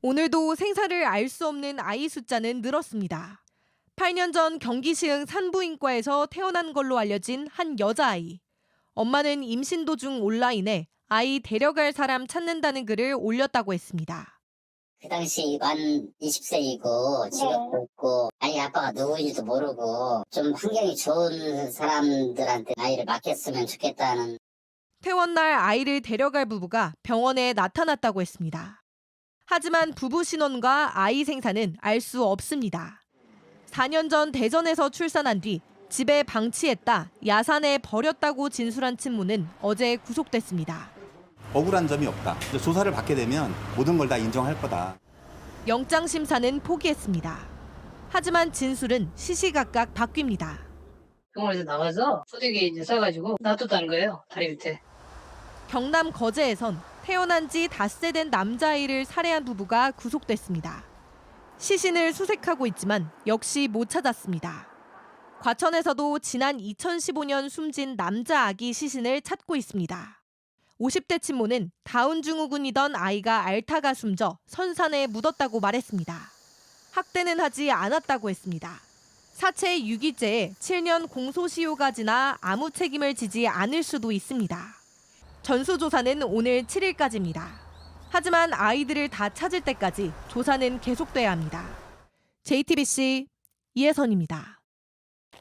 오늘도 생사를 알 수 없는 아이 숫자는 늘었습니다. 8년 전 경기 시흥 산부인과에서 태어난 걸로 알려진 한 여자아이. 엄마는 임신 도중 온라인에 아이 데려갈 사람 찾는다는 글을 올렸다고 했습니다. 그 당시 만 20세이고 직업도 없고 아이 아빠가 누구인지도 모르고 좀 환경이 좋은 사람들한테 아이를 맡겼으면 좋겠다는. 퇴원 날 아이를 데려갈 부부가 병원에 나타났다고 했습니다. 하지만 부부 신원과 아이 생사는 알 수 없습니다. 4년 전 대전에서 출산한 뒤 집에 방치했다 야산에 버렸다고 진술한 친모는 어제 구속됐습니다. 억울한 점이 없다. 조사를 받게 되면 모든 걸 다 인정할 거다. 영장 심사는 포기했습니다. 하지만 진술은 시시각각 바뀝니다. 병원에서 나와서 소득이 이제 써가지고 놔뒀다는 거예요. 다리 밑에. 경남 거제에선 태어난 지 닷새 된 남자아이를 살해한 부부가 구속됐습니다. 시신을 수색하고 있지만 역시 못 찾았습니다. 과천에서도 지난 2015년 숨진 남자 아기 시신을 찾고 있습니다. 50대 친모는 다운증후군이던 아이가 앓다가 숨져 선산에 묻었다고 말했습니다. 학대는 하지 않았다고 했습니다. 사체 유기죄에 7년 공소시효가 지나 아무 책임을 지지 않을 수도 있습니다. 전수조사는 오늘 7일까지입니다. 하지만 아이들을 다 찾을 때까지 조사는 계속돼야 합니다. JTBC 이혜선입니다.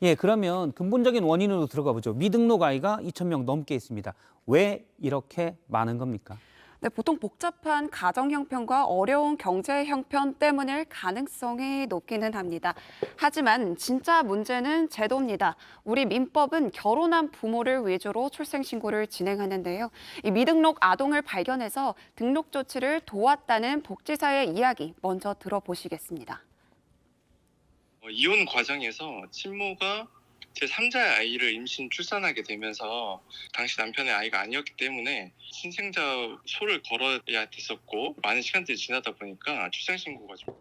예, 그러면 근본적인 원인으로 들어가 보죠. 미등록 아이가 2,000명 넘게 있습니다. 왜 이렇게 많은 겁니까? 네, 보통 복잡한 가정 형편과 어려운 경제 형편 때문일 가능성이 높기는 합니다. 하지만 진짜 문제는 제도입니다. 우리 민법은 결혼한 부모를 위주로 출생신고를 진행하는데요. 이 미등록 아동을 발견해서 등록 조치를 도왔다는 복지사의 이야기 먼저 들어보시겠습니다. 이혼 과정에서 친모가 제3자의 아이를 임신 출산하게 되면서 당시 남편의 아이가 아니었기 때문에 신생자 소를 걸어야 됐었고 많은 시간들이 지나다 보니까 출생신고가 좀.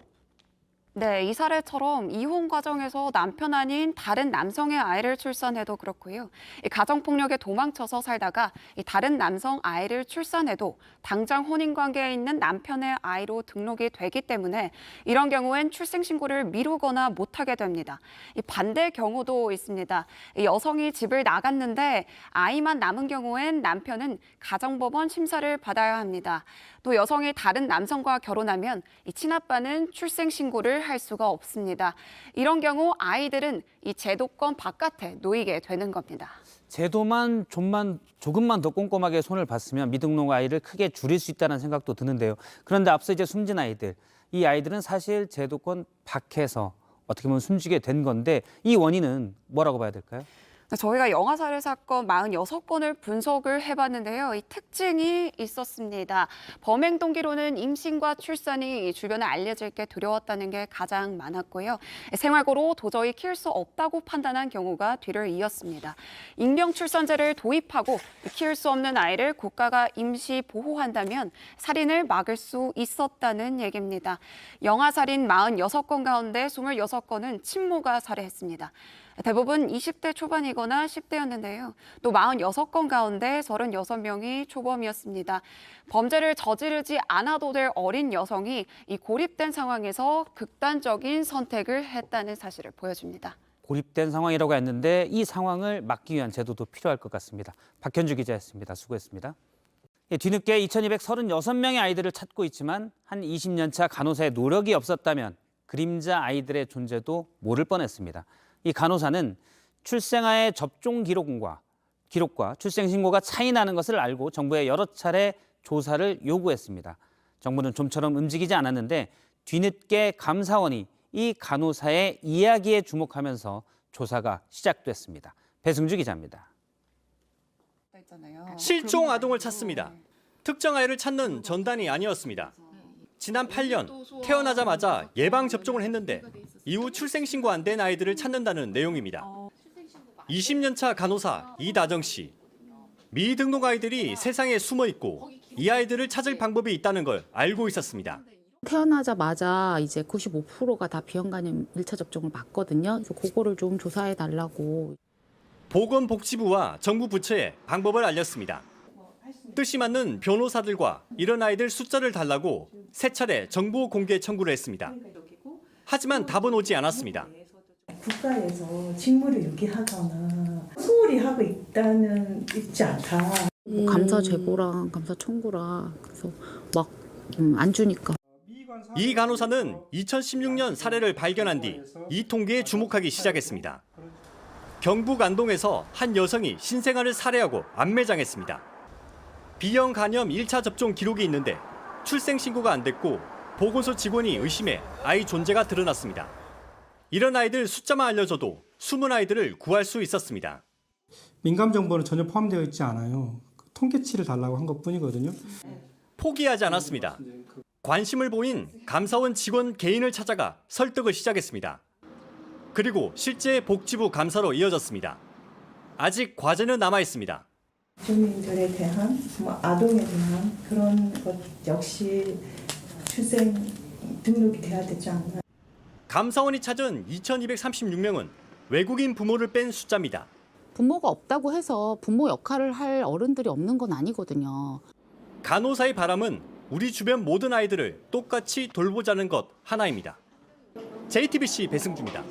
네, 이 사례처럼 이혼 과정에서 남편 아닌 다른 남성의 아이를 출산해도 그렇고요. 이 가정폭력에 도망쳐서 살다가 이 다른 남성 아이를 출산해도 당장 혼인관계에 있는 남편의 아이로 등록이 되기 때문에 이런 경우엔 출생신고를 미루거나 못하게 됩니다. 이 반대 경우도 있습니다. 이 여성이 집을 나갔는데 아이만 남은 경우엔 남편은 가정법원 심사를 받아야 합니다. 또 여성이 다른 남성과 결혼하면 이 친아빠는 출생신고를 할 수가 없습니다. 이런 경우 아이들은 이 제도권 바깥에 놓이게 되는 겁니다. 제도만 조금만 더 꼼꼼하게 손을 봤으면 미등록 아이를 크게 줄일 수 있다는 생각도 드는데요. 그런데 앞서 이제 숨진 아이들, 이 아이들은 사실 제도권 밖에서 어떻게 보면 숨지게 된 건데 이 원인은 뭐라고 봐야 될까요? 저희가 영아 살해 사건 46건을 분석을 해봤는데요. 이 특징이 있었습니다. 범행 동기로는 임신과 출산이 주변에 알려질 게 두려웠다는 게 가장 많았고요. 생활고로 도저히 키울 수 없다고 판단한 경우가 뒤를 이었습니다. 익명 출산제를 도입하고 키울 수 없는 아이를 국가가 임시 보호한다면 살인을 막을 수 있었다는 얘기입니다. 영아 살인 46건 가운데 26건은 친모가 살해했습니다. 대부분 20대 초반이거나 10대였는데요. 또 46건 가운데 36명이 초범이었습니다. 범죄를 저지르지 않아도 될 어린 여성이 이 고립된 상황에서 극단적인 선택을 했다는 사실을 보여줍니다. 고립된 상황이라고 했는데 이 상황을 막기 위한 제도도 필요할 것 같습니다. 박현주 기자였습니다. 수고했습니다. 뒤늦게 2,236명의 아이들을 찾고 있지만 한 20년 차 간호사의 노력이 없었다면 그림자 아이들의 존재도 모를 뻔했습니다. 이 간호사는 출생아의 접종 기록과 출생신고가 차이 나는 것을 알고 정부에 여러 차례 조사를 요구했습니다. 정부는 좀처럼 움직이지 않았는데 뒤늦게 감사원이 이 간호사의 이야기에 주목하면서 조사가 시작됐습니다. 배승주 기자입니다. 실종 아동을 찾습니다. 특정 아이를 찾는 전단이 아니었습니다. 지난 8년 태어나자마자 예방접종을 했는데 이후 출생신고 안 된 아이들을 찾는다는 내용입니다. 20년 차 간호사 이다정 씨. 미등록 아이들이 세상에 숨어 있고 이 아이들을 찾을 방법이 있다는 걸 알고 있었습니다. 태어나자마자 이제 95%가 다 비형간염 1차 접종을 맞거든요. 그래서 그거를 좀 조사해 달라고. 보건복지부와 정부 부처에 방법을 알렸습니다. 뜻이 맞는 변호사들과 이런 아이들 숫자를 달라고 세 차례 정보 공개 청구를 했습니다. 하지만 답은 오지 않았습니다. 국가에서 직무를 유기하거나 소홀히 하고 있지 않다. 감사 제보랑 감사 청구라 그래서 막 안 주니까. 이 간호사는 2016년 사례를 발견한 뒤 이 통계에 주목하기 시작했습니다. 경북 안동에서 한 여성이 신생아를 살해하고 안매장했습니다. B형 간염 1차 접종 기록이 있는데 출생 신고가 안 됐고 보건소 직원이 의심해 아이 존재가 드러났습니다. 이런 아이들 숫자만 알려줘도 숨은 아이들을 구할 수 있었습니다. 민감 정보는 전혀 포함되어 있지 않아요. 통계치를 달라고 한 것뿐이거든요. 포기하지 않았습니다. 관심을 보인 감사원 직원 개인을 찾아가 설득을 시작했습니다. 그리고 실제 복지부 감사로 이어졌습니다. 아직 과제는 남아 있습니다. 주민들에 대한 아동에 대한 그런 것 역시 출생 등록이 돼야 되지 않나. 감사원이 찾은 2,236명은 외국인 부모를 뺀 숫자입니다. 부모가 없다고 해서 부모 역할을 할 어른들이 없는 건 아니거든요. 간호사의 바람은 우리 주변 모든 아이들을 똑같이 돌보자는 것 하나입니다. JTBC 배승주입니다.